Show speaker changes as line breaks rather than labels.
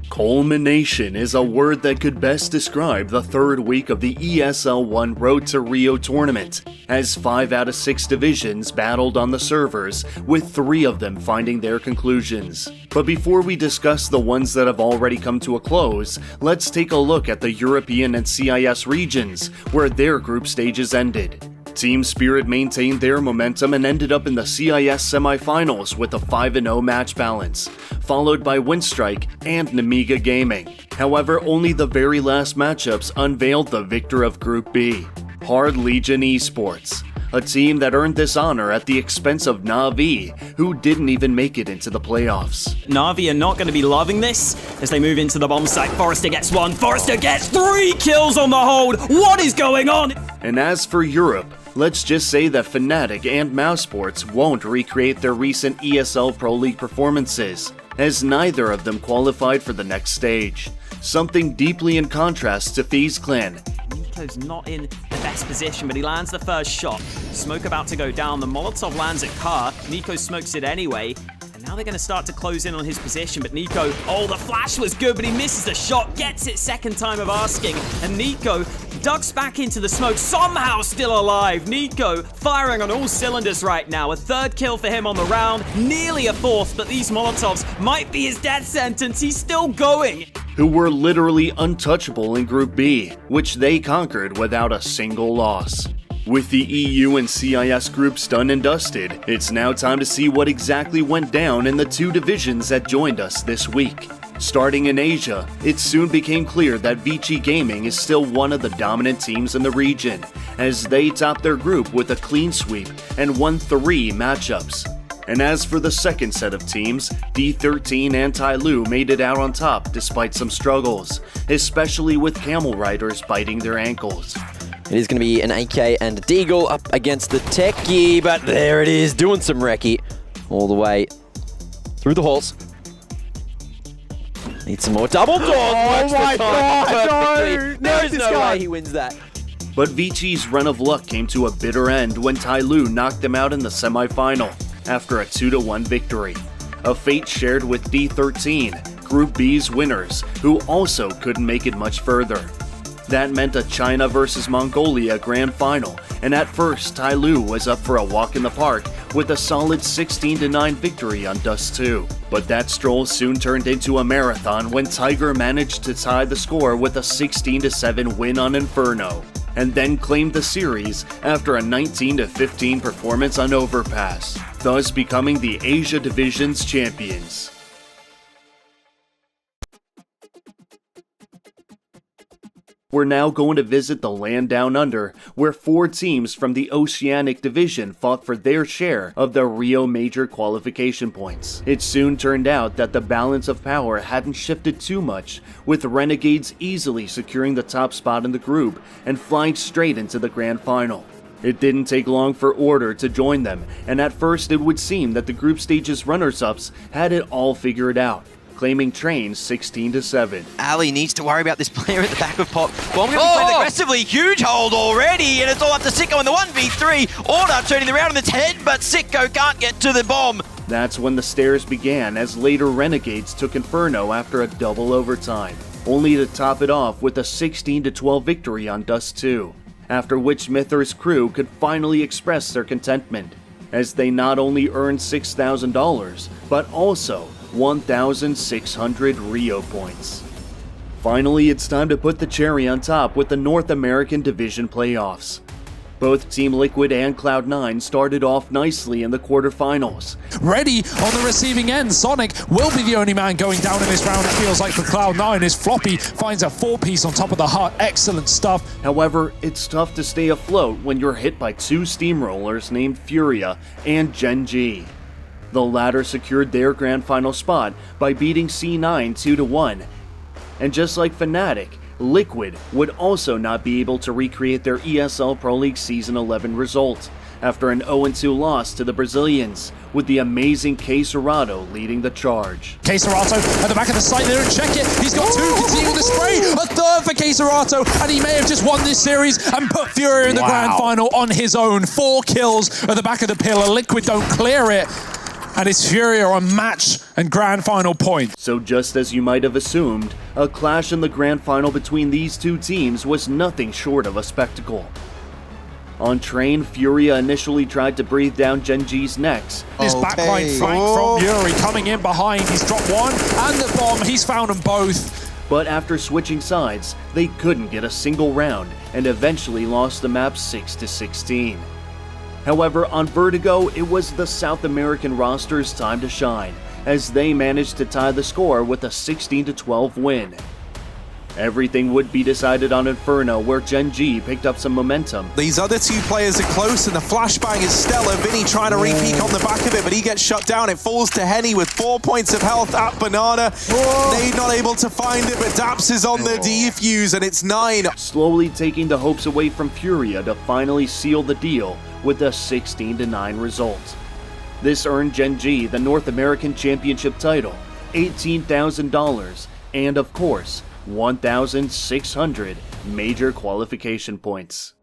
Culmination is a word that could best describe the third week of the ESL1 Road to Rio tournament, as 5 out of 6 divisions battled on the servers, with 3 of them finding their conclusions. But before we discuss the ones that have already come to a close, let's take a look at the European and CIS regions, where their group stages ended. Team Spirit maintained their momentum and ended up in the CIS semifinals with a 5-0 match balance, followed by Winstrike and Namiga Gaming. However, only the very last matchups unveiled the victor of Group B, Hard Legion Esports, a team that earned this honor at the expense of Na'Vi, who didn't even make it into the playoffs.
Na'Vi are not going to be loving this as they move into the bomb site. Forrester gets 1, Forrester gets 3 kills on the hold. What is going on?
And as for Europe, let's just say that Fnatic and Mousesports won't recreate their recent ESL Pro League performances, as neither of them qualified for the next stage. Something deeply in contrast to FaZe Clan.
Nico's not in the best position, but he lands the first shot. Smoke about to go down. The Molotov lands at Car. Nico smokes it anyway. And now they're going to start to close in on his position. But Nico, oh, the flash was good, but he misses the shot. Gets it second time of asking. And Nico ducks back into the smoke, somehow still alive. Nico firing on all cylinders right now. A 3rd kill for him on the round. Nearly a 4th, but these Molotovs might be his death sentence. He's still going.
Who were literally untouchable in Group B, which they conquered without a single loss. With the EU and CIS groups done and dusted, it's now time to see what exactly went down in the 2 divisions that joined us this week. Starting in Asia, it soon became clear that Vici Gaming is still one of the dominant teams in the region, as they topped their group with a clean sweep and won 3 matchups. And as for the second set of teams, D13 and Tyloo made it out on top despite some struggles, especially with Camel Riders biting their ankles.
It is going to be an AK and a Deagle up against the Techie, but there it is, doing some recce all the way through the halls. Need some more double doors.
Oh my God, no!
There is no way he wins that.
But Vici's run of luck came to a bitter end when Tyloo knocked them out in the semifinal after a 2-1 victory. A fate shared with D13, Group B's winners, who also couldn't make it much further. That meant a China vs Mongolia grand final, and at first Tyloo was up for a walk in the park with a solid 16-9 victory on Dust 2. But that stroll soon turned into a marathon when Tiger managed to tie the score with a 16-7 win on Inferno, and then claimed the series after a 19-15 performance on Overpass, thus becoming the Asia Division's champions. We're now going to visit the land down under, where 4 teams from the Oceanic Division fought for their share of the Rio Major qualification points. It soon turned out that the balance of power hadn't shifted too much, with Renegades easily securing the top spot in the group and flying straight into the grand final. It didn't take long for Order to join them, and at first it would seem that the group stage's runners-ups had it all figured out, claiming Train 16-7.
Ali needs to worry about this player at the back of Pop. Bomb going to be played aggressively. Huge hold already, and it's all up to Sicko in the 1v3. Order turning the round on its head, but Sicko can't get to the bomb.
That's when the stares began, as later Renegades took Inferno after a double overtime, only to top it off with a 16-12 victory on Dust 2, after which Mythor's crew could finally express their contentment, as they not only earned $6,000, but also 1,600 Rio points. Finally, it's time to put the cherry on top with the North American Division playoffs. Both Team Liquid and Cloud9 started off nicely in the quarterfinals.
Ready on the receiving end, Sonic will be the only man going down in this round, it feels like, for Cloud9, as Floppy finds a 4-piece on top of the hut. Excellent stuff.
However, it's tough to stay afloat when you're hit by 2 steamrollers named Furia and Gen G. The latter secured their grand final spot by beating C9 2-1. And just like Fnatic, Liquid would also not be able to recreate their ESL Pro League Season 11 result after an 0-2 loss to the Brazilians, with the amazing K-Serato leading the charge.
K-Serato at the back of the site there, and check it. He's got 2, continuing the spray. A 3rd for K-Serato, and he may have just won this series and put Furia in the grand final on his own. 4 kills at the back of the pillar. Liquid don't clear it. And it's Furia on match and grand final point.
So just as you might have assumed, a clash in the grand final between these two teams was nothing short of a spectacle. On train, Furia initially tried to breathe down Gen G's necks.
This backline flank from Yuri coming in behind. He's dropped one and the bomb. He's found them both.
But after switching sides, they couldn't get a single round and eventually lost the map 6-16. However, on Vertigo, it was the South American roster's time to shine, as they managed to tie the score with a 16-12 win. Everything would be decided on Inferno, where Gen G picked up some momentum.
These other two players are close, and the flashbang is stellar. Vinny trying to re-peek on the back of it, but he gets shut down. It falls to Henny with 4 points of health at Banana. Nade not able to find it, but Daps is on the defuse, and it's 9.
Slowly taking the hopes away from Furia to finally seal the deal with a 16-9 result. This earned Gen G the North American Championship title, $18,000, and of course, 1,600 major qualification points.